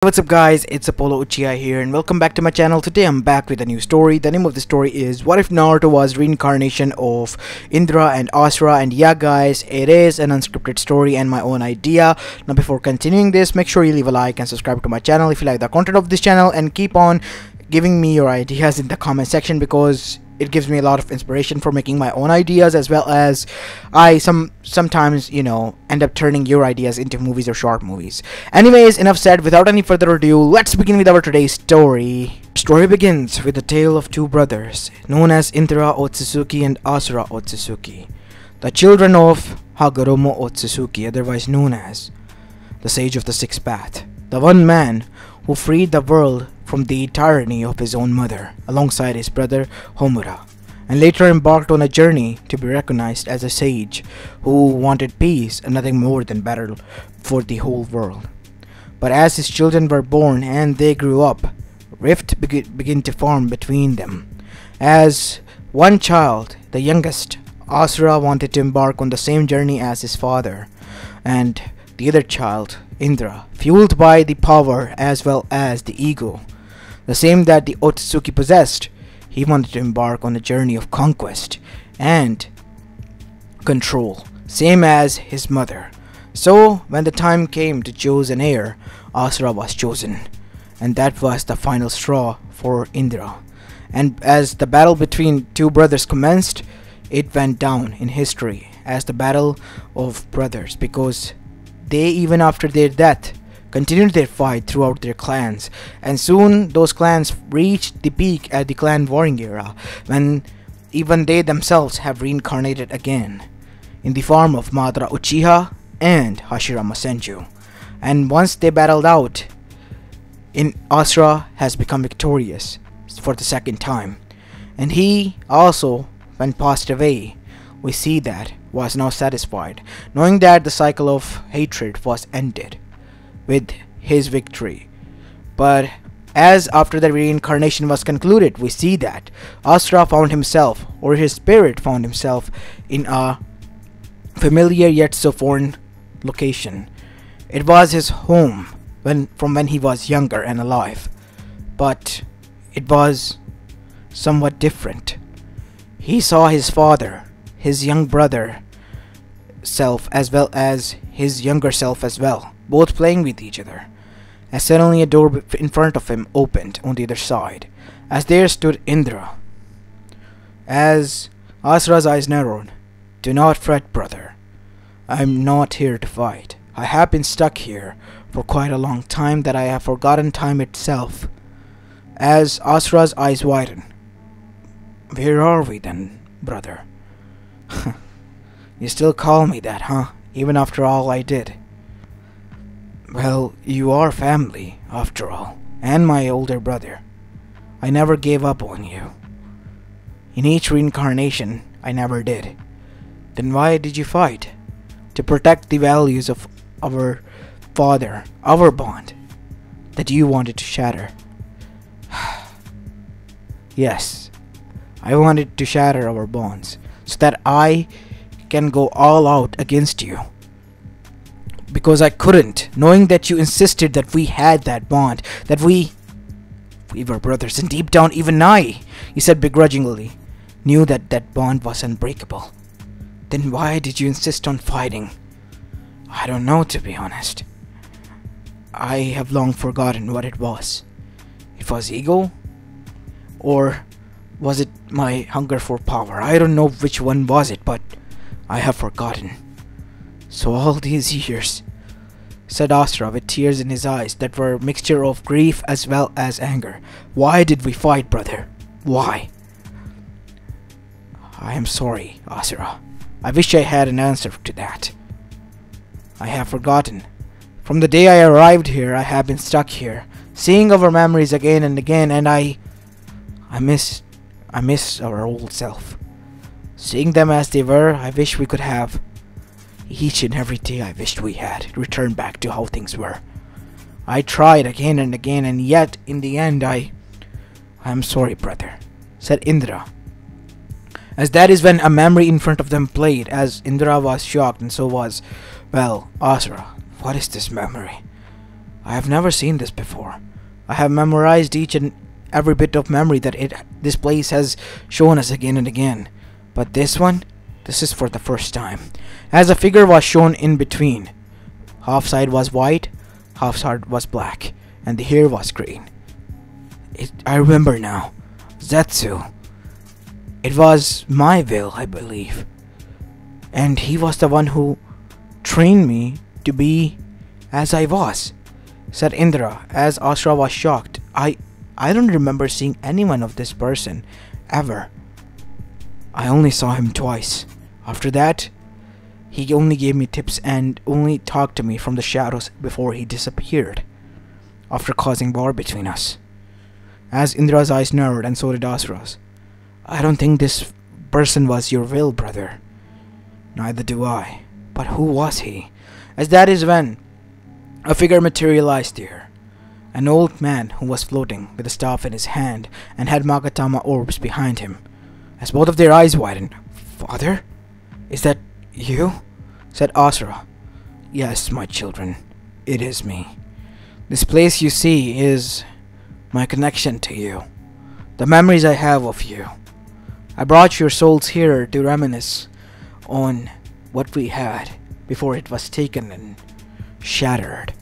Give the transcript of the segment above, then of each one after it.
What's up guys, it's Apollo Uchiha here and welcome back to my channel. Today I'm back with a new story. The name of the story is What If Naruto Was Reincarnation of Indra and Ashura. And yeah guys, it is an unscripted story and my own idea. Now before continuing this, make sure you leave a like and subscribe to my channel if you like the content of this channel, and keep on giving me your ideas in the comment section because it gives me a lot of inspiration for making my own ideas, as well as I sometimes end up turning your ideas into movies or short movies. Anyways, enough said. Without any further ado, let's begin with our today's story. Story begins with the tale of two brothers known as Indra Otsutsuki and Asura Otsutsuki, the children of Hagoromo Otsutsuki, otherwise known as the Sage of the Sixth Path, the one man who freed the world from the tyranny of his own mother alongside his brother Homura, and later embarked on a journey to be recognized as a sage who wanted peace and nothing more than better for the whole world. But as his children were born and they grew up, rift began to form between them. As one child, the youngest, Asura, wanted to embark on the same journey as his father, and the other child, Indra, fueled by the power as well as the ego, the same that the Otsutsuki possessed, he wanted to embark on a journey of conquest and control, same as his mother. So when the time came to choose an heir, Asura was chosen, and that was the final straw for Indra. And as the battle between two brothers commenced, it went down in history as the battle of brothers, because they, even after their death, continued their fight throughout their clans, and soon those clans reached the peak at the clan warring era, when even they themselves have reincarnated again in the form of Madara Uchiha and Hashirama Senju. And once they battled out, Asura has become victorious for the second time, and he also, when passed away, we see that was now satisfied, knowing that the cycle of hatred was ended with his victory. But as after the reincarnation was concluded, we see that Asura found himself, or his spirit found himself, in a familiar yet so foreign location. It was his home from when he was younger and alive, but it was somewhat different. He saw his father, his young brother self, as well as his younger self as well, both playing with each other, as suddenly a door in front of him opened on the other side, as there stood Indra. As Asura's eyes narrowed, "Do not fret, brother. I am not here to fight. I have been stuck here for quite a long time that I have forgotten time itself." As Asura's eyes widened, "Where are we then, brother?" "You still call me that, huh? Even after all I did?" "Well, you are family, after all, and my older brother. I never gave up on you. In each reincarnation, I never did. Then why did you fight? To protect the values of our father, our bond, that you wanted to shatter." "Yes, I wanted to shatter our bonds, so that I can go all out against you. Because I couldn't, knowing that you insisted that we had that bond, that we were brothers, and deep down even I," he said begrudgingly, "knew that that bond was unbreakable. Then why did you insist on fighting?" "I don't know, to be honest. I have long forgotten what it was. It was ego? Or was it my hunger for power? I don't know which one was it, but I have forgotten. So all these years," said Asura with tears in his eyes that were a mixture of grief as well as anger. "Why did we fight, brother? Why?" "I am sorry, Asura. I wish I had an answer to that. I have forgotten. From the day I arrived here, I have been stuck here, seeing our memories again and again, and I miss our old self. Seeing them as they were, I wish we could have. Each and every day I wished we had returned back to how things were. I tried again and again, and yet in the end I am sorry, brother," said Indra. As that is when a memory in front of them played, as Indra was shocked, and so was, well, Asura. "What is this memory? I have never seen this before. I have memorized each and every bit of memory that this place has shown us again and again. But this one, this is for the first time. As a figure was shown in between. Half side was white, half side was black, and the hair was green. I remember now. Zetsu. It was my will, I believe. And he was the one who trained me to be as I was, said Indra, as Ashura was shocked. I don't remember seeing anyone of this person, ever. I only saw him twice. After that, he only gave me tips and only talked to me from the shadows before he disappeared, after causing war between us. As Indra's eyes narrowed, and so did Asura's. I don't think this person was your will, brother. Neither do I. But who was he? As that is when a figure materialized here. An old man who was floating with a staff in his hand and had Magatama orbs behind him. As both of their eyes widened, "Father? Is that you?" said Asura. "Yes, my children. It is me. This place you see is my connection to you. The memories I have of you. I brought your souls here to reminisce on what we had before it was taken and shattered."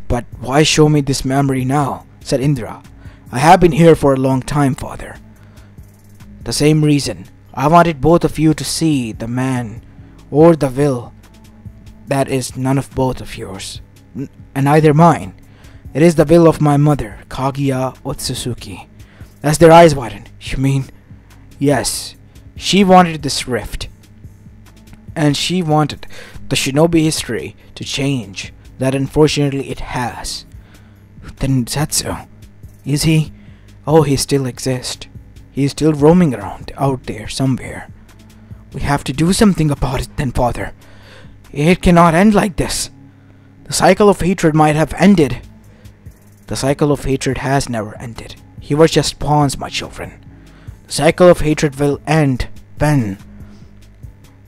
"But why show me this memory now?" said Indra. "I have been here for a long time, father." "The same reason. I wanted both of you to see the man or the will that is none of both of yours, and neither mine. It is the will of my mother, Kaguya Otsutsuki." As their eyes widened, "You mean?" "Yes, she wanted this rift, and she wanted the shinobi history to change. That unfortunately it has." "Then Zetsu, is he?" "Oh, he still exists. He is still roaming around out there somewhere." "We have to do something about it then, father. It cannot end like this. The cycle of hatred might have ended." "The cycle of hatred has never ended. He was just pawns, my children. The cycle of hatred will end when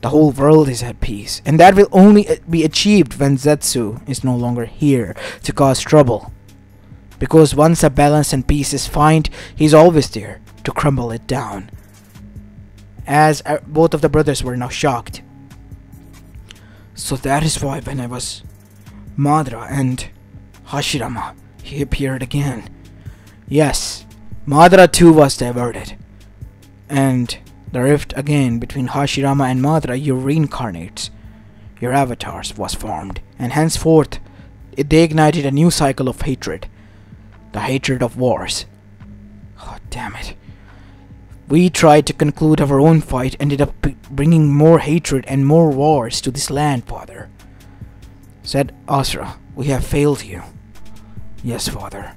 the whole world is at peace, and that will only be achieved when Zetsu is no longer here to cause trouble. Because once a balance and peace is found, he's always there to crumble it down." As both of the brothers were now shocked. "So that is why when I was Madara and Hashirama, he appeared again." "Yes, Madara too was diverted. And the rift again between Hashirama and Madara, your reincarnates, your avatars, was formed, and henceforth they ignited a new cycle of hatred. The hatred of wars. Oh, damn it. We tried to conclude our own fight, ended up bringing more hatred and more wars to this land, father," said Asura. "We have failed you." "Yes, father,"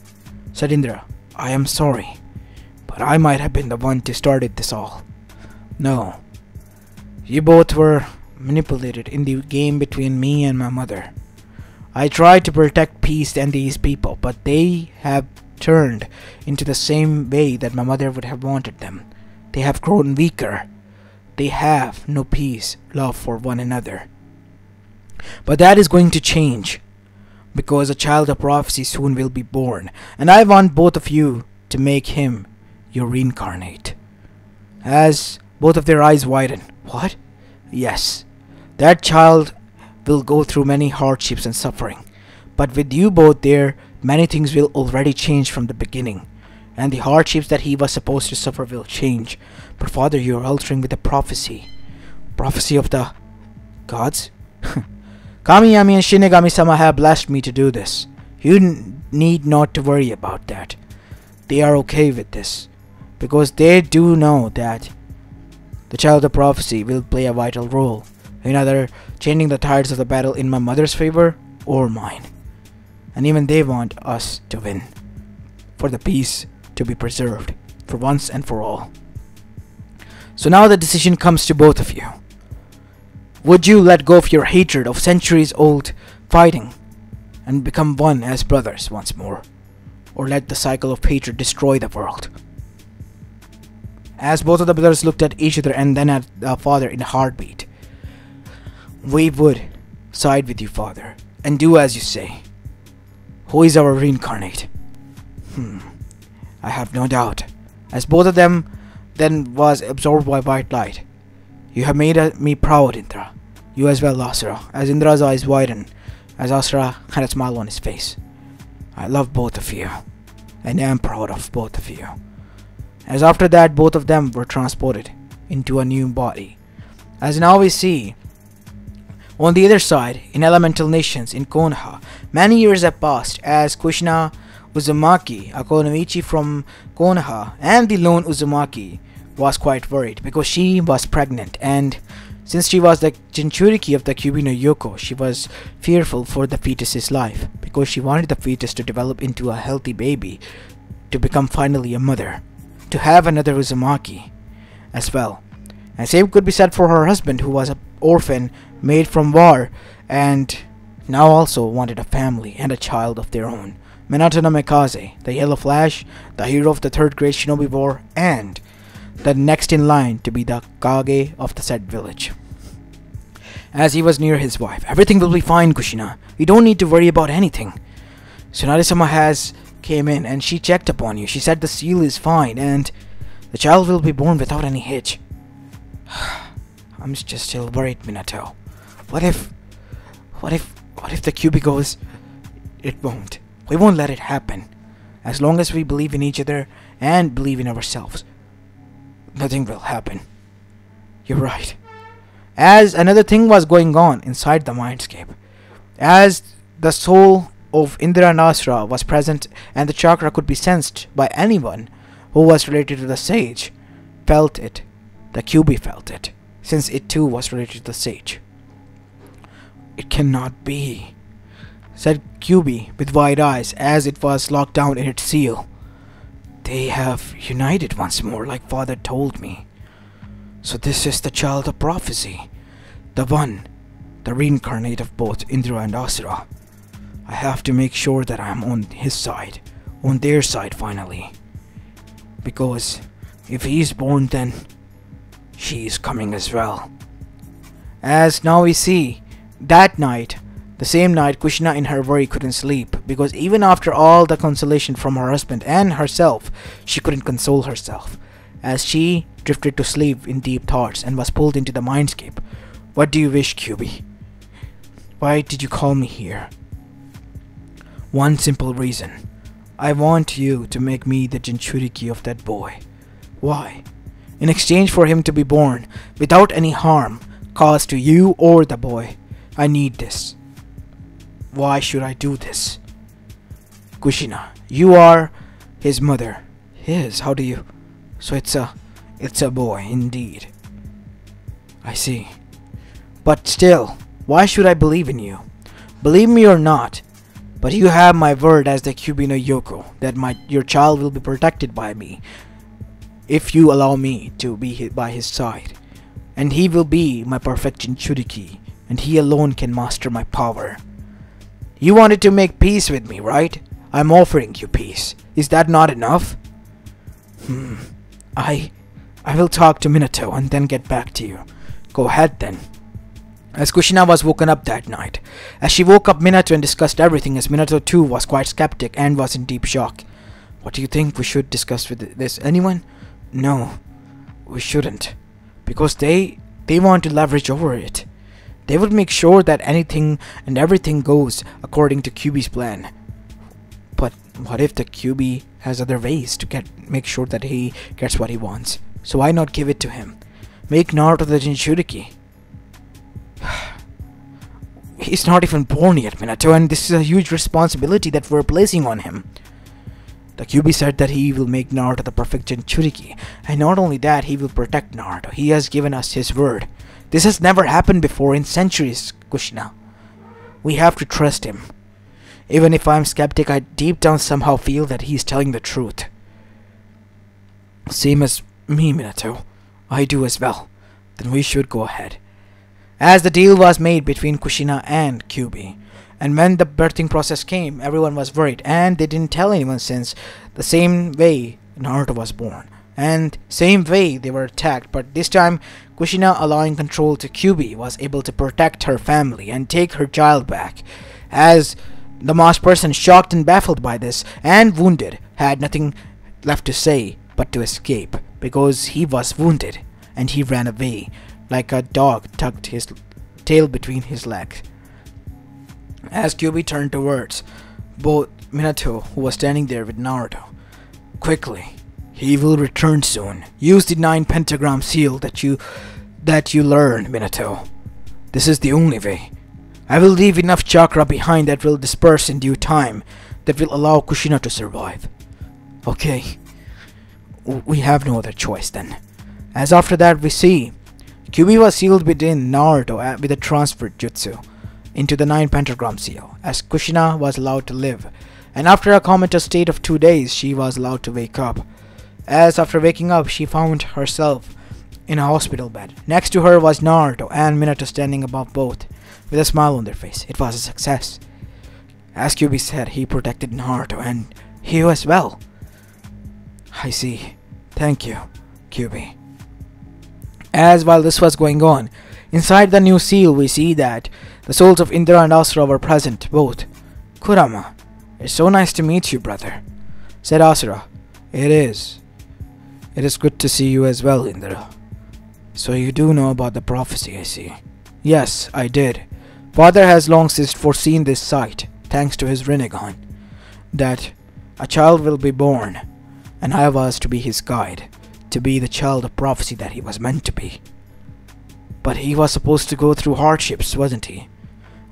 said Indra. "I am sorry, but I might have been the one to started this all." "No. You both were manipulated in the game between me and my mother. I tried to protect peace and these people, but they have turned into the same way that my mother would have wanted them. They have grown weaker. They have no peace, love for one another. But that is going to change, because a child of prophecy soon will be born, and I want both of you to make him your reincarnate." As both of their eyes widen. "What?" "Yes, that child will go through many hardships and suffering, but with you both there, many things will already change from the beginning, and the hardships that he was supposed to suffer will change. But father, you are altering with the prophecy. Prophecy of the gods? Kamiyami and Shinigami-sama have blessed me to do this. You need not to worry about that. They are okay with this, because they do know that the child of prophecy will play a vital role in either changing the tides of the battle in my mother's favor or mine. And even they want us to win, for the peace to be preserved for once and for all. So now the decision comes to both of you. Would you let go of your hatred of centuries-old fighting and become one as brothers once more, or let the cycle of hatred destroy the world?" As both of the brothers looked at each other and then at the father in a heartbeat. "We would side with you, father, and do as you say." Who is our reincarnate? I have no doubt, as both of them then was absorbed by white light. You have made me proud, Indra. You as well, Asura. As Indra's eyes widened, as Asura had a smile on his face. I love both of you, and am proud of both of you. As after that, both of them were transported into a new body. As now we see, on the other side, in elemental nations in Konoha, many years have passed as Kushina Uzumaki, a Konoichi from Konoha, and the lone Uzumaki was quite worried because she was pregnant, and since she was the Jinchuriki of the Kyuubi no Yoko, she was fearful for the fetus's life because she wanted the fetus to develop into a healthy baby, to become finally a mother, to have another Uzumaki as well. And same could be said for her husband, who was an orphan made from war and now also wanted a family and a child of their own. Minato no Mikaze, the Yellow Flash, the hero of the Third Great Shinobi War, and the next in line to be the Kage of the said village. As he was near his wife, everything will be fine, Kushina. You don't need to worry about anything. Tsunade-sama has came in and she checked upon you. She said the seal is fine and the child will be born without any hitch. I'm just still worried, Minato. What if the Kyuubi goes? It won't. We won't let it happen. As long as we believe in each other and believe in ourselves, nothing will happen. You're right. As another thing was going on inside the mindscape, as the soul of Indra and Ashura was present and the chakra could be sensed by anyone who was related to the sage, felt it. The Kyuubi felt it, since it too was related to the sage. It cannot be, said Kyuubi with wide eyes as it was locked down in its seal. They have united once more, like father told me. So this is the child of prophecy, the one, the reincarnate of both Indra and Ashura. I have to make sure that I am on his side, on their side finally. Because if he is born, then she is coming as well. As now we see, that night, the same night, Kushina in her worry couldn't sleep, because even after all the consolation from her husband and herself, she couldn't console herself, as she drifted to sleep in deep thoughts and was pulled into the mindscape. What do you wish, Kyuubi? Why did you call me here? One simple reason. I want you to make me the Jinchuriki of that boy. Why? In exchange for him to be born without any harm caused to you or the boy. I need this. Why should I do this? Kushina, you are his mother. His? How do you? So it's a boy indeed. I see. But still, why should I believe in you? Believe me or not, but you have my word as the Kyuubi no Yoko that your child will be protected by me if you allow me to be by his side. And he will be my perfect Jinchuriki, and he alone can master my power. You wanted to make peace with me, right? I'm offering you peace. Is that not enough? I will talk to Minato and then get back to you. Go ahead then. As Kushina was woken up that night, as she woke up Minato and discussed everything, as Minato too was quite skeptic and was in deep shock. What do you think we should discuss with this? Anyone? No, we shouldn't. Because they want to leverage over it. They would make sure that anything and everything goes according to Kyuubi's plan. But what if the Kyuubi has other ways to make sure that he gets what he wants? So why not give it to him? Make Naruto the Jinchuriki. He's not even born yet, Minato, and this is a huge responsibility that we're placing on him. The Kyuubi said that he will make Naruto the perfect Jinchuriki, and not only that, he will protect Naruto. He has given us his word. This has never happened before in centuries, Kushina. We have to trust him. Even if I'm skeptic, I deep down somehow feel that he's telling the truth. Same as me, Minato. I do as well. Then we should go ahead. As the deal was made between Kushina and Kyuubi, and when the birthing process came, everyone was worried, and they didn't tell anyone since the same way Naruto was born, and same way they were attacked, but this time Kushina, allowing control to Kyuubi, was able to protect her family and take her child back, as The masked person, shocked and baffled by this, and wounded, had nothing left to say but to escape, because he was wounded, and he ran away, like a dog tucked his tail between his legs. As Kyuubi turned towards both Minato, who was standing there with Naruto, quickly, he will return soon. Use the 9 pentagram seal that you learned, Minato. This is the only way. I will leave enough chakra behind that will disperse in due time, that will allow Kushina to survive. Okay, we have no other choice then. As after that we see, Kyuubi was sealed within Naruto with a transfer jutsu into the 9 pentagram seal, as Kushina was allowed to live, and after a comatose state of 2 days, she was allowed to wake up. As after waking up, she found herself in a hospital bed. Next to her was Naruto and Minato standing above both, with a smile on their face. It was a success. As Kyuubi said, he protected Naruto and you as well. I see. Thank you, Kyuubi. As while this was going on, inside the new seal we see that the souls of Indra and Ashura were present, both. Kurama, it's so nice to meet you, brother, said Ashura. It is. It is good to see you as well, Indra. So you do know about the prophecy, I see. Yes, I did. Father has long since foreseen this sight, thanks to his Rinnegan, that a child will be born, and I was to be his guide, to be the child of prophecy that he was meant to be. But he was supposed to go through hardships, wasn't he?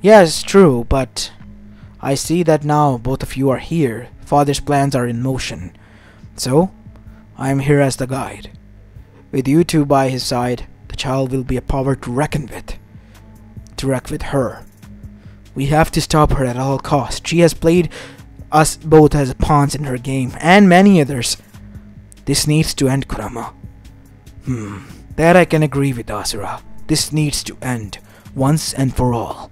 Yes, true, but I see that now both of you are here. Father's plans are in motion. So, I am here as the guide. With you two by his side, the child will be a power to reckon with. To reckon with her. We have to stop her at all costs. She has played us both as pawns in her game, and many others. This needs to end, Kurama. That I can agree with, Ashura. This needs to end, once and for all.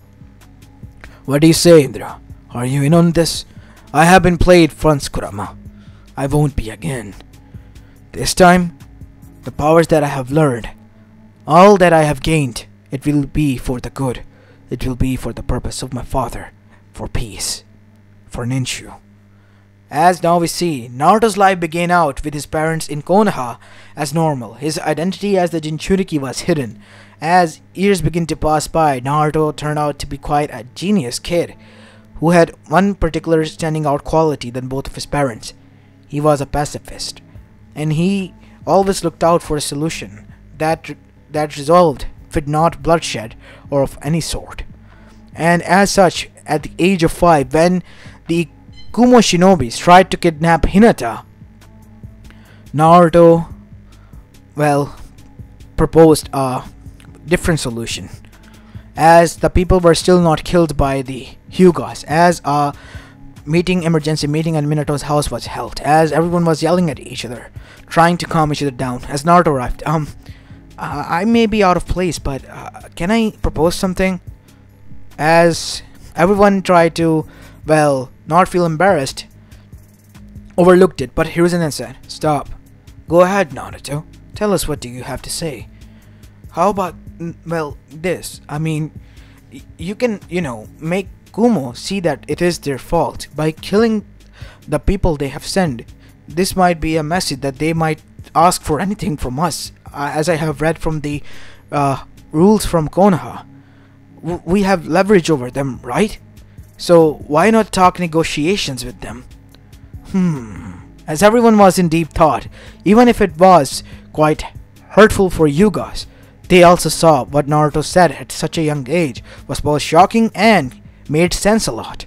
What do you say, Indra? Are you in on this? I have been played once, Kurama. I won't be again. This time, the powers that I have learned, all that I have gained, it will be for the good. It will be for the purpose of my father, for peace, for Ninshu. As now we see, Naruto's life began out with his parents in Konoha as normal. His identity as the Jinchuriki was hidden. As years begin to pass by, Naruto turned out to be quite a genius kid who had one particular standing out quality than both of his parents. He was a pacifist, and he always looked out for a solution that resolved with not bloodshed or of any sort. And as such, at the age of 5, when the Kumo shinobis tried to kidnap Hinata, Naruto, proposed a different solution. As the people were still not killed by the Hyugas, as a emergency meeting at Minato's house was held, as everyone was yelling at each other, trying to calm each other down, as Naruto arrived. I may be out of place, but can I propose something? As everyone tried to, not feel embarrassed, overlooked it, but Hiruzen then said, "Stop. Go ahead, Naruto. Tell us, what do you have to say? How about, this? I mean, you can, make Kumo see that it is their fault by killing the people they have sent. This might be a message that they might ask for anything from us, as I have read from the rules from Konoha. We have leverage over them, right? So why not talk negotiations with them?" As everyone was in deep thought, even if it was quite hurtful for Hyugas, they also saw what Naruto said at such a young age was both shocking and made sense a lot.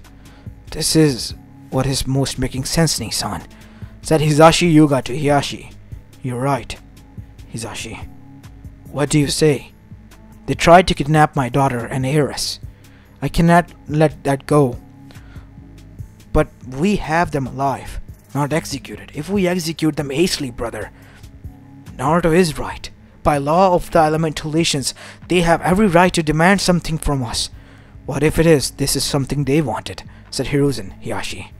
"This is what is most making sense, Nisan," said Hisashi Yuga to Hiyashi. "You're right, Hisashi. What do you say? They tried to kidnap my daughter and heiress. I cannot let that go. But we have them alive, not executed. If we execute them hastily, brother, Naruto is right. By law of the elemental nations, they have every right to demand something from us. What if this is something they wanted?" said Hiruzen Hiyashi.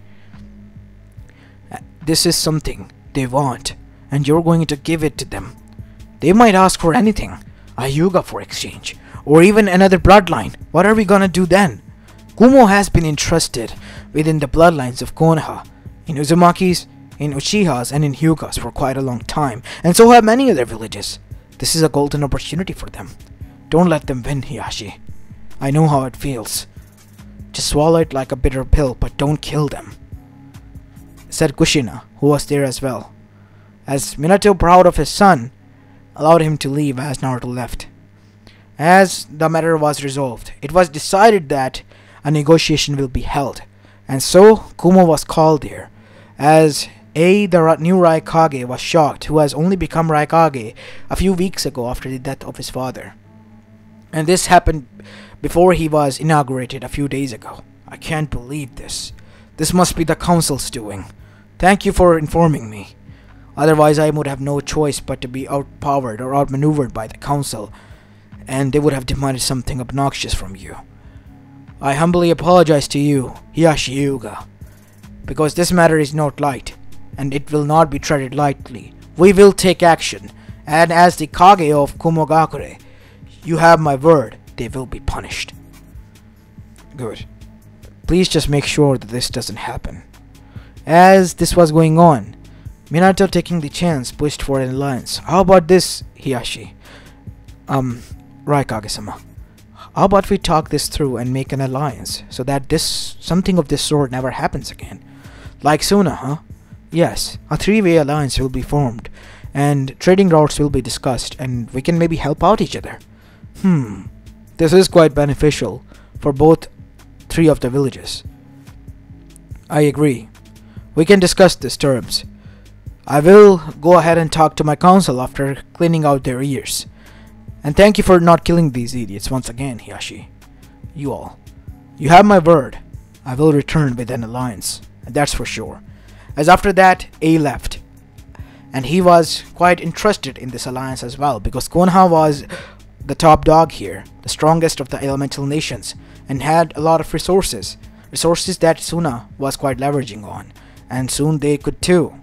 "This is something they want, and you're going to give it to them. They might ask for anything, a Hyuga for exchange, or even another bloodline. What are we gonna do then? Kumo has been entrusted within the bloodlines of Konoha, in Uzumakis, in Uchihas, and in Hyugas for quite a long time, and so have many other villages. This is a golden opportunity for them. Don't let them win, Hiyashi. I know how it feels. Just swallow it like a bitter pill, but don't kill them," said Kushina, who was there as well, as Minato, proud of his son, allowed him to leave as Naruto left. As the matter was resolved, it was decided that a negotiation will be held, and so Kumo was called there, as the new Raikage was shocked, who has only become Raikage a few weeks ago after the death of his father. And this happened before he was inaugurated a few days ago. I can't believe this. This must be the council's doing. Thank you for informing me. Otherwise I would have no choice but to be outpowered or outmaneuvered by the council, and they would have demanded something obnoxious from you. I humbly apologize to you, Hiyashi Hyuga, because this matter is not light, and it will not be treated lightly. We will take action, and as the Kage of Kumogakure, you have my word, they will be punished. Good. Please just make sure that this doesn't happen. As this was going on, Minato, taking the chance, pushed for an alliance. How about this, Hiyashi? Raikage-sama. How about we talk this through and make an alliance, so that something of this sort never happens again? Like Suna, huh? Yes, a three-way alliance will be formed, and trading routes will be discussed, and we can maybe help out each other. This is quite beneficial for both three of the villages. I agree. We can discuss these terms. I will go ahead and talk to my council after cleaning out their ears. And thank you for not killing these idiots once again, Hiyashi. You all. You have my word. I will return with an alliance, and that's for sure. As after that, A left. And he was quite interested in this alliance as well, because Konoha was the top dog here, the strongest of the elemental nations, and had a lot of resources that Suna was quite leveraging on, and soon they could too.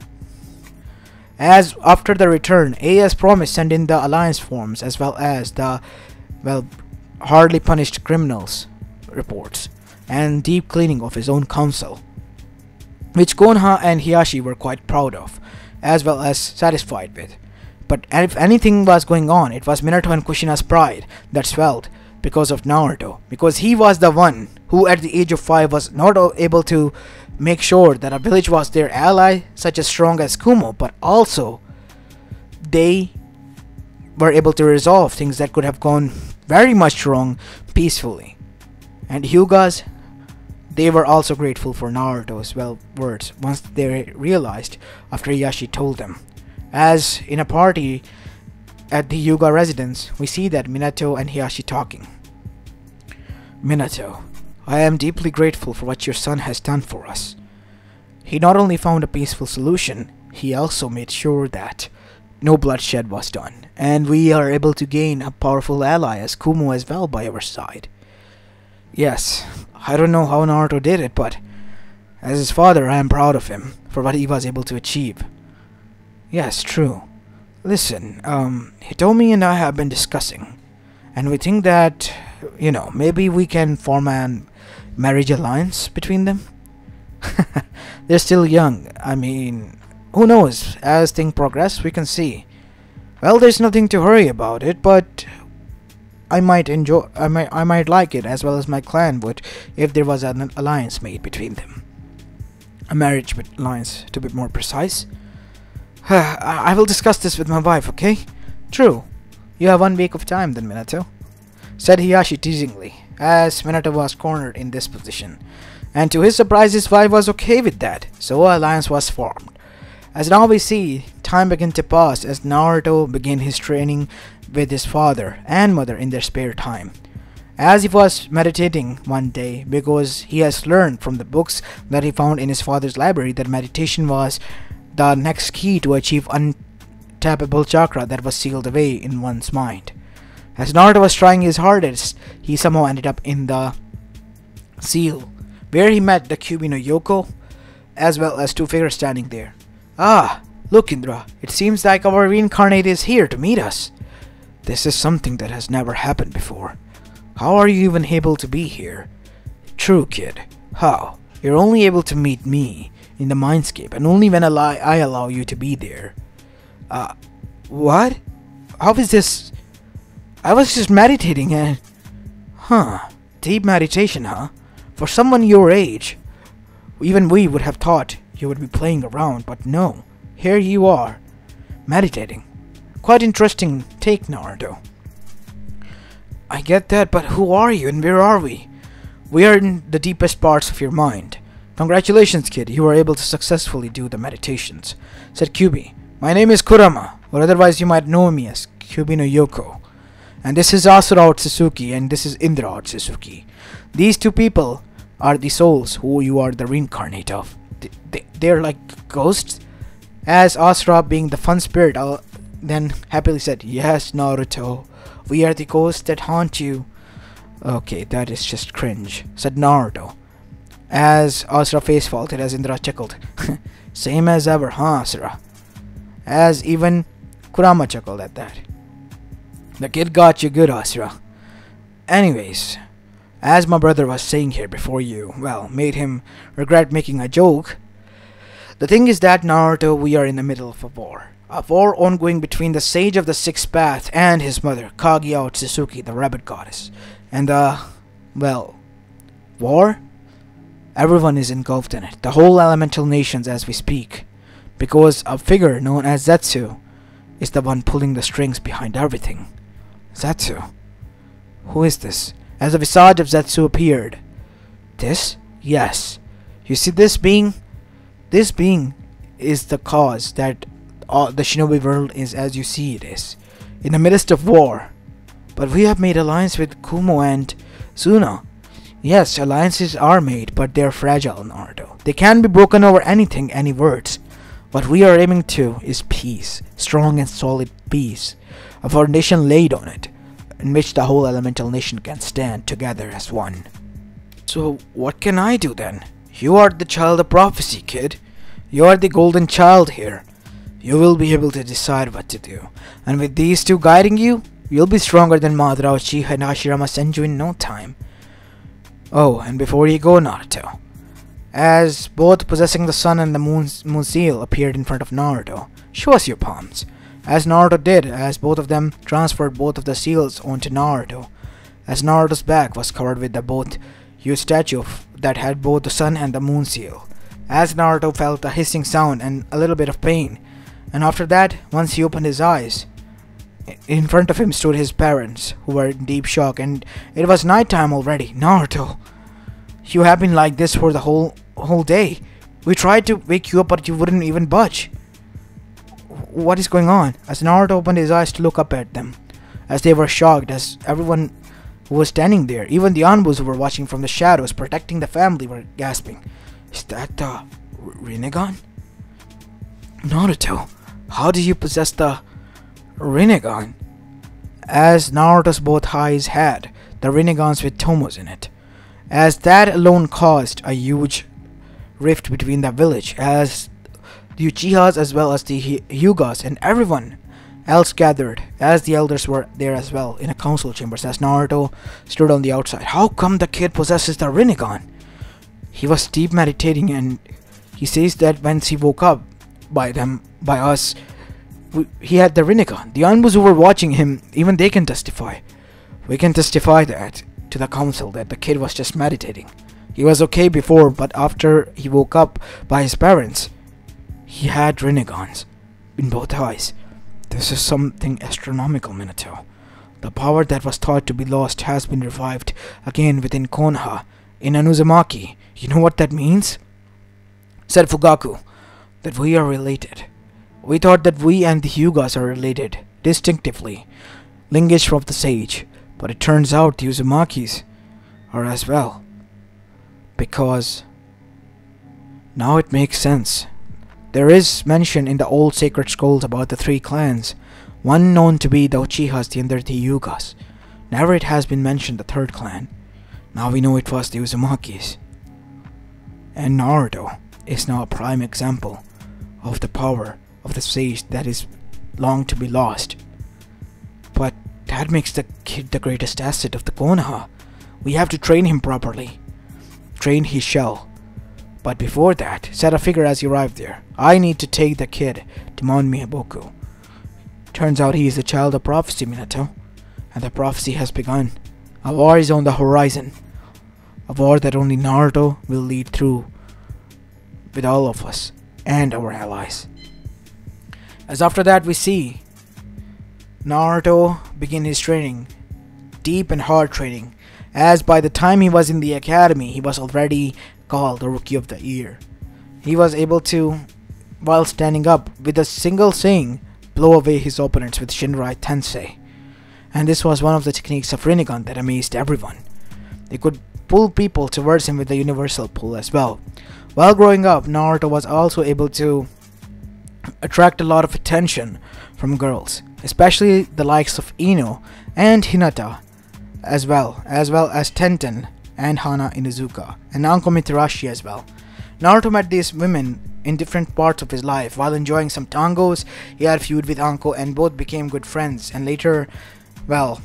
As after the return, A as promised sent in the alliance forms as well as the, hardly punished criminals reports and deep cleaning of his own council, which Konoha and Hiyashi were quite proud of, as well as satisfied with. But if anything was going on, it was Minato and Kushina's pride that swelled because of Naruto, because he was the one who at the age of 5 was not able to make sure that a village was their ally, such as strong as Kumo, but also they were able to resolve things that could have gone very much wrong peacefully. And Hyugas, they were also grateful for Naruto's words once they realized after Hiyashi told them. As in a party at the Hyuga residence, we see that Minato and Hiyashi talking. Minato, I am deeply grateful for what your son has done for us. He not only found a peaceful solution, he also made sure that no bloodshed was done, and we are able to gain a powerful ally as Kumo as well by our side. Yes, I don't know how Naruto did it, but as his father, I am proud of him for what he was able to achieve. Yes, true. Listen, Hitomi and I have been discussing, and we think that, maybe we can form a marriage alliance between them. They're still young. I mean, who knows? As things progress, we can see. Well, there's nothing to hurry about it, but I might like it as well as my clan would if there was an alliance made between them. A marriage alliance, to be more precise. I will discuss this with my wife, okay? True. You have 1 week of time then, Minato, said Hiyashi teasingly, as Minato was cornered in this position. And to his surprise, his wife was okay with that, so an alliance was formed. As now we see, time began to pass as Naruto began his training with his father and mother in their spare time. As he was meditating one day, because he has learned from the books that he found in his father's library that meditation was the next key to achieve untappable chakra that was sealed away in one's mind. As Naruto was trying his hardest, he somehow ended up in the seal, where he met the Kyuubi no Yoko, as well as 2 figures standing there. Ah, look Indra, it seems like our reincarnate is here to meet us. This is something that has never happened before. How are you even able to be here? True, kid. How? You're only able to meet me in the mindscape, and only when I allow you to be there. What? How is this? I was just meditating and... Deep meditation, huh? For someone your age. Even we would have thought you would be playing around, but no. Here you are, meditating. Quite interesting take, Naruto. I get that, but who are you and where are we? We are in the deepest parts of your mind. Congratulations, kid, you were able to successfully do the meditations, said Kyubi. My name is Kurama, or otherwise you might know me as Kyubi no Yoko. And this is Asura Otsutsuki, and this is Indra Otsutsuki. These two people are the souls who you are the reincarnate of. They're like ghosts? As Asura, being the fun spirit, then happily said, Yes, Naruto, we are the ghosts that haunt you. Okay, that is just cringe, said Naruto. As Asura face faulted as Indra chuckled. Same as ever, huh, Asura? As even Kurama chuckled at that. The kid got you good, Asura. Anyways, as my brother was saying here before you, made him regret making a joke. The thing is that, Naruto, we are in the middle of a war. A war ongoing between the Sage of the Sixth Path and his mother, Kaguya Otsutsuki, the rabbit goddess. And war? Everyone is engulfed in it, the whole elemental nations as we speak. Because a figure known as Zetsu is the one pulling the strings behind everything. Zetsu? Who is this? As the visage of Zetsu appeared. This? Yes. You see this being? This being is the cause that the shinobi world is as you see it is. In the midst of war. But we have made alliance with Kumo and Suna. Yes, alliances are made, but they are fragile, Naruto. They can be broken over anything, any words. What we are aiming to is peace. Strong and solid peace. A foundation laid on it, in which the whole elemental nation can stand together as one. So, what can I do then? You are the child of prophecy, kid. You are the golden child here. You will be able to decide what to do. And with these two guiding you, you'll be stronger than Madara, Uchiha, and Hashirama Senju in no time. Oh, and before you go, Naruto. As both possessing the sun and the moon seal appeared in front of Naruto, show us your palms. As Naruto did, as both of them transferred both of the seals onto Naruto. As Naruto's back was covered with the both huge statue that had both the sun and the moon seal. As Naruto felt a hissing sound and a little bit of pain. And after that, once he opened his eyes, in front of him stood his parents, who were in deep shock, and it was nighttime already. Naruto, you have been like this for the whole day. We tried to wake you up, but you wouldn't even budge. What is going on? As Naruto opened his eyes to look up at them, as they were shocked, as everyone who was standing there, even the Anbus who were watching from the shadows, protecting the family, were gasping. Is that the Rinnegan? Naruto, how do you possess the Rinnegan? As Naruto's both eyes had the Rinnegans with Tomos in it. As that alone caused a huge rift between the village, as the Uchihas as well as the Hyugas and everyone else gathered, as the elders were there as well in a council chambers, as Naruto stood on the outside. How come the kid possesses the Rinnegan? He was deep meditating, and he says that once he woke up by us, he had the Rinnegan. The Anbus who were watching him, even they can testify. We can testify that to the council that the kid was just meditating. He was okay before, but after he woke up by his parents, he had Rinnegans in both eyes. This is something astronomical, Minato. The power that was thought to be lost has been revived again within Konoha, in Anuzumaki. You know what that means? Said Fugaku, that we are related. We thought that we and the Hyugas are related, distinctively, lineage from the sage, but it turns out the Uzumakis are as well. Because now it makes sense. There is mention in the old sacred scrolls about the three clans, one known to be the Uchihas, the other the Hyugas. Never it has been mentioned the third clan. Now we know it was the Uzumakis. And Naruto is now a prime example of the power of the sage that is long to be lost. But that makes the kid the greatest asset of the Konoha. We have to train him properly. Train he shall. But before that, said a figure as he arrived there, I need to take the kid to Mount Miyaboku. Turns out he is the child of prophecy, Minato. And the prophecy has begun. A war is on the horizon. A war that only Naruto will lead through with all of us and our allies. As after that we see Naruto begin his training, deep and hard training, as by the time he was in the academy he was already called the Rookie of the Year. He was able to, while standing up with a single swing, blow away his opponents with Shinrai Tensei. And this was one of the techniques of Rinnegan that amazed everyone. They could pull people towards him with the universal pull as well. While growing up, Naruto was also able to attract a lot of attention from girls, especially the likes of Ino and Hinata, as well as Tenten and Hana Inuzuka, and Anko Mitarashi as well. Naruto met these women in different parts of his life. While enjoying some tangos, he had a feud with Anko and both became good friends, and later, well,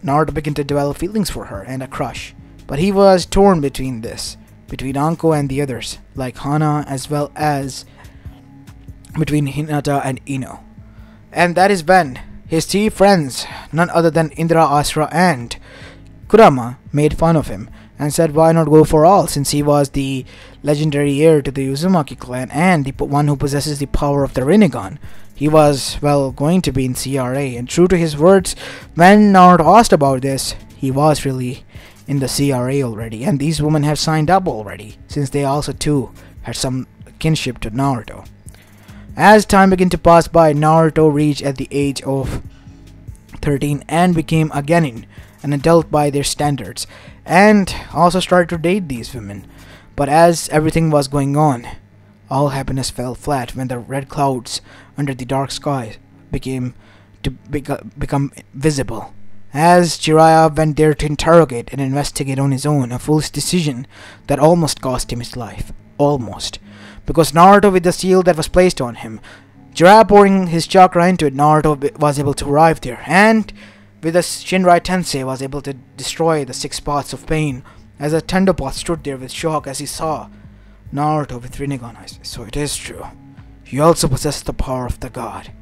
Naruto began to develop feelings for her and a crush. But he was torn between Anko and the others, like Hana, as well as between Hinata and Ino. And that is when his three friends, none other than Indra, Ashura and Kurama, made fun of him and said why not go for all, since he was the legendary heir to the Uzumaki clan and the one who possesses the power of the Rinnegan. He was, well, going to be in CRA, and true to his words, when Naruto asked about this, he was really in the CRA already, and these women have signed up already, since they also too had some kinship to Naruto. As time began to pass by, Naruto reached at the age of 13 and became a genin, an adult by their standards, and also started to date these women. But as everything was going on, all happiness fell flat when the red clouds under the dark sky became to become visible. As Jiraiya went there to interrogate and investigate on his own, a foolish decision that almost cost him his life. Almost. Because Naruto, with the seal that was placed on him, Jiraiya pouring his chakra into it, Naruto was able to arrive there, and with the Shinrai Tensei was able to destroy the 6 spots of pain, as a Tendopath stood there with shock as he saw Naruto with Rinnegan eyes. So it is true. You also possess the power of the god.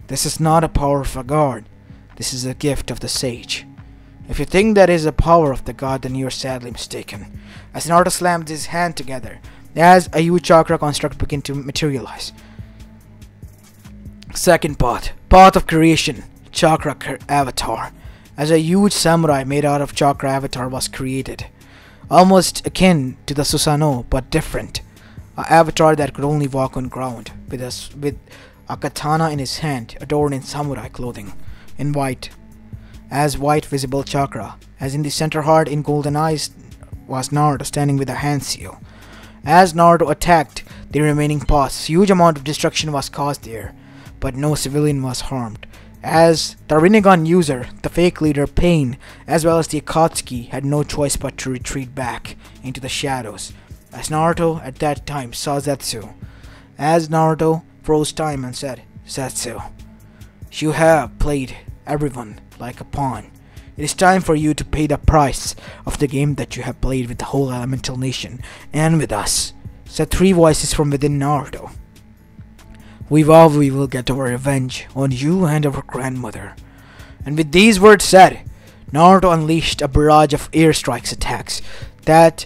This is not a power of a god. This is a gift of the sage. If you think that is the power of the god, then you are sadly mistaken. As Naruto slammed his hand together, as a huge chakra construct began to materialize. Second path of creation, chakra avatar. As a huge samurai made out of chakra avatar was created. Almost akin to the Susanoo, but different. An avatar that could only walk on ground, with a katana in his hand, adorned in samurai clothing, in white. As white visible chakra, as in the center heart in golden eyes was Naruto standing with a hand seal. As Naruto attacked the remaining paths, huge amount of destruction was caused there, but no civilian was harmed. As the Rinnegan user, the fake leader Pain, as well as the Akatsuki had no choice but to retreat back into the shadows. As Naruto at that time saw Zetsu. As Naruto froze time and said, Zetsu, you have played everyone like a pawn. It is time for you to pay the price of the game that you have played with the whole elemental nation and with us, said 3 voices from within Naruto. We vow we will get our revenge on you and our grandmother. And with these words said, Naruto unleashed a barrage of airstrikes attacks that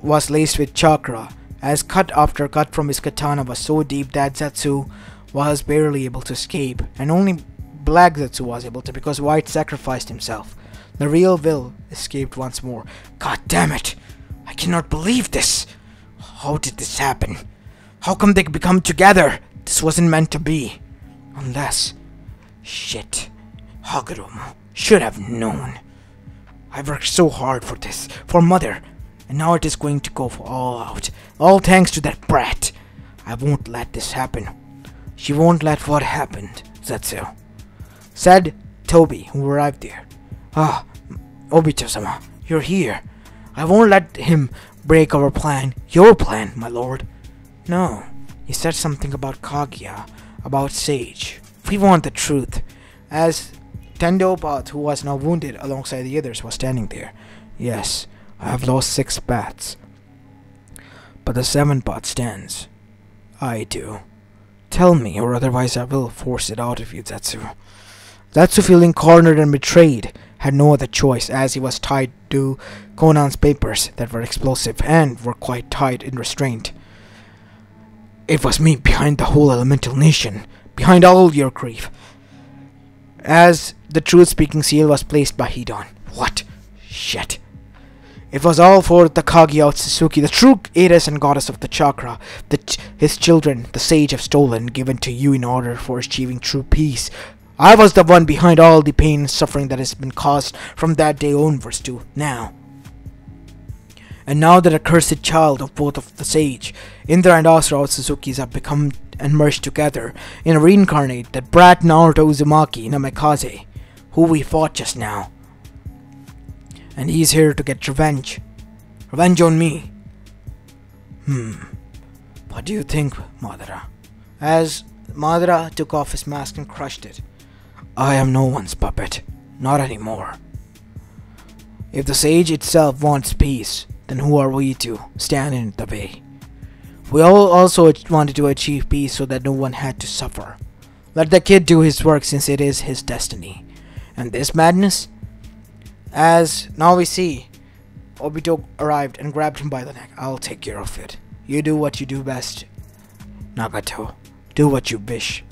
was laced with chakra, as cut after cut from his katana was so deep that Zetsu was barely able to escape, and only Black Zetsu was able to, because White sacrificed himself. The real Will escaped once more. God damn it! I cannot believe this! How did this happen? How come they become together? This wasn't meant to be. Unless... Shit. Hagoromo should have known. I worked so hard for this, for Mother, and now it is going to go for all out. All thanks to that brat. I won't let this happen. She won't let what happened, Zetsu, said Tobi, who arrived there. Ah, Obito-sama, you're here. I won't let him break our plan. Your plan, my lord. No, he said something about Kaguya, about Sage. We want the truth. As Tendopath, who was now wounded alongside the others, was standing there. Yes, I have lost 6 bats. But the seventh path stands. I do. Tell me, or otherwise I will force it out of you, Zetsu. Zetsu, feeling cornered and betrayed, had no other choice, as he was tied to Conan's papers that were explosive and were quite tight in restraint. It was me behind the whole elemental nation, behind all your grief. As the truth-speaking seal was placed by Hidan. What? Shit. It was all for the Kage Otsutsuki, the true goddess and goddess of the chakra, that his children, the sage, have stolen, given to you in order for achieving true peace. I was the one behind all the pain and suffering that has been caused from that day onwards to now. And now that accursed child of both of the sage, Indra and Ashura Otsutsuki's have become and merged together in a reincarnate, that brat Naruto Uzumaki Namikaze, who we fought just now. And he's here to get revenge. Revenge on me. What do you think, Madara? As Madara took off his mask and crushed it. I am no one's puppet. Not anymore. If the sage itself wants peace, then who are we to stand in the way? We all also wanted to achieve peace so that no one had to suffer. Let the kid do his work, since it is his destiny. And this madness? As now we see, Obito arrived and grabbed him by the neck. I'll take care of it. You do what you do best, Nagato. Do what you wish.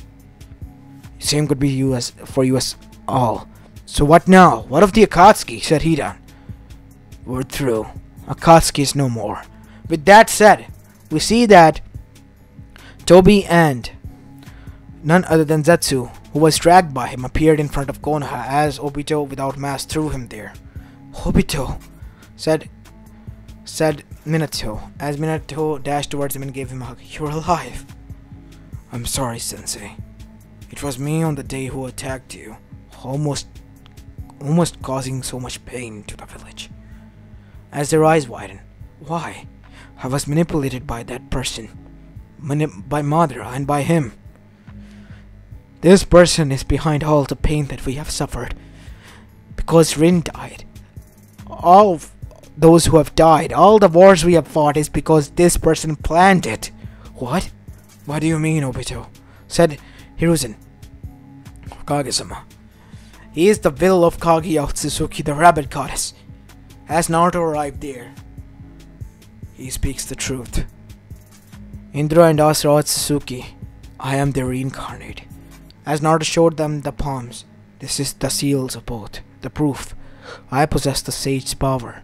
Same could be for you as all. So what now? What of the Akatsuki? Said Hidan. We're through. Akatsuki is no more. With that said, we see that Tobi and none other than Zetsu, who was dragged by him, appeared in front of Konoha as Obito without mask threw him there. Obito, said Minato, as Minato dashed towards him and gave him a hug. You're alive. I'm sorry, Sensei. It was me on the day who attacked you, almost causing so much pain to the village. As their eyes widened. Why? I was manipulated by that person. By Madara and by him. This person is behind all the pain that we have suffered. Because Rin died. All those who have died, all the wars we have fought, is because this person planned it. What? What do you mean, Obito? Said Hiruzen. Kage-sama. He is the will of Kage Otsutsuki, the rabbit goddess. As Naruto arrived there, he speaks the truth. Indra and Ashura Otsutsuki, I am their reincarnate. As Naruto showed them the palms, this is the seals of both, the proof. I possess the sage's power.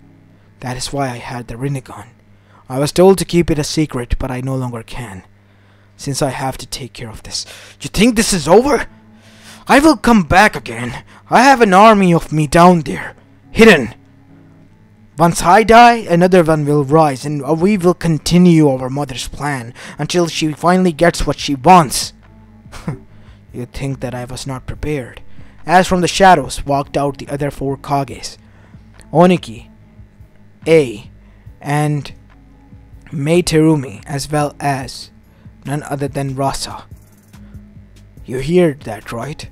That is why I had the Rinnegan. I was told to keep it a secret, but I no longer can, since I have to take care of this. You think this is over? I will come back again. I have an army of me down there, hidden. Once I die, another one will rise, and we will continue our mother's plan until she finally gets what she wants. You think that I was not prepared? As from the shadows walked out the other four Kages, Oniki, A, and Mei Terumi, as well as none other than Rasa. You hear that, right?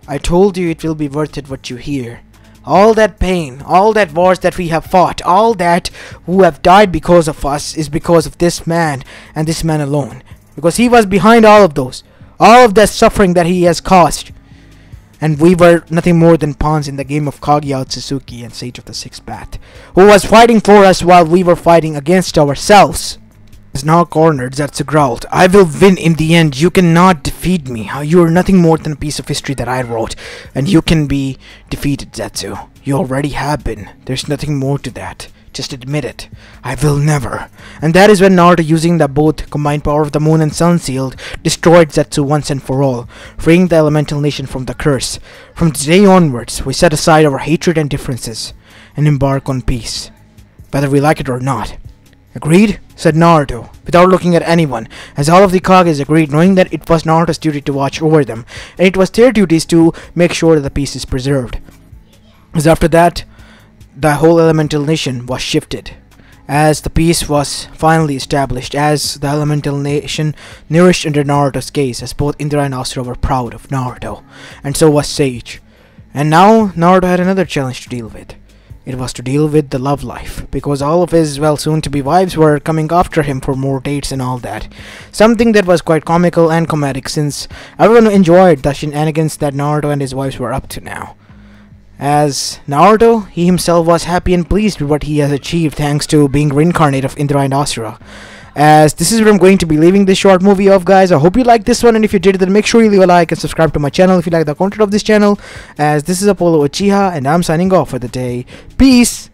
I told you it will be worth it what you hear. All that pain, all that wars that we have fought, all that who have died because of us is because of this man and this man alone. Because he was behind all of those. All of that suffering that he has caused. And we were nothing more than pawns in the game of Kage Otsutsuki and Sage of the Sixth Path, who was fighting for us while we were fighting against ourselves. Is now cornered, Zetsu growled. I will win in the end. You cannot defeat me. You are nothing more than a piece of history that I wrote. And you can be defeated, Zetsu. You already have been. There's nothing more to that. Just admit it. I will never. And that is when Naruto, using the both combined power of the moon and sun sealed, destroyed Zetsu once and for all, freeing the elemental nation from the curse. From today onwards, we set aside our hatred and differences, and embark on peace. Whether we like it or not. Agreed? Said Naruto, without looking at anyone, as all of the Kages agreed, knowing that it was Naruto's duty to watch over them, and it was their duties to make sure that the peace is preserved. As after that, the whole elemental nation was shifted, as the peace was finally established, as the elemental nation nourished under Naruto's gaze, as both Indra and Ashura were proud of Naruto, and so was Sage. And now Naruto had another challenge to deal with, It was to deal with the love life, because all of his, well, soon-to-be wives were coming after him for more dates and all that. Something that was quite comical and comedic, since everyone enjoyed the shenanigans that Naruto and his wives were up to now. As Naruto, he himself was happy and pleased with what he has achieved thanks to being reincarnated of Indra and Ashura. As this is where I'm going to be leaving this short movie off, guys. I hope you liked this one, and if you did, then make sure you leave a like and subscribe to my channel if you like the content of this channel. As this is Apollo Uchiha, and I'm signing off for the day. Peace!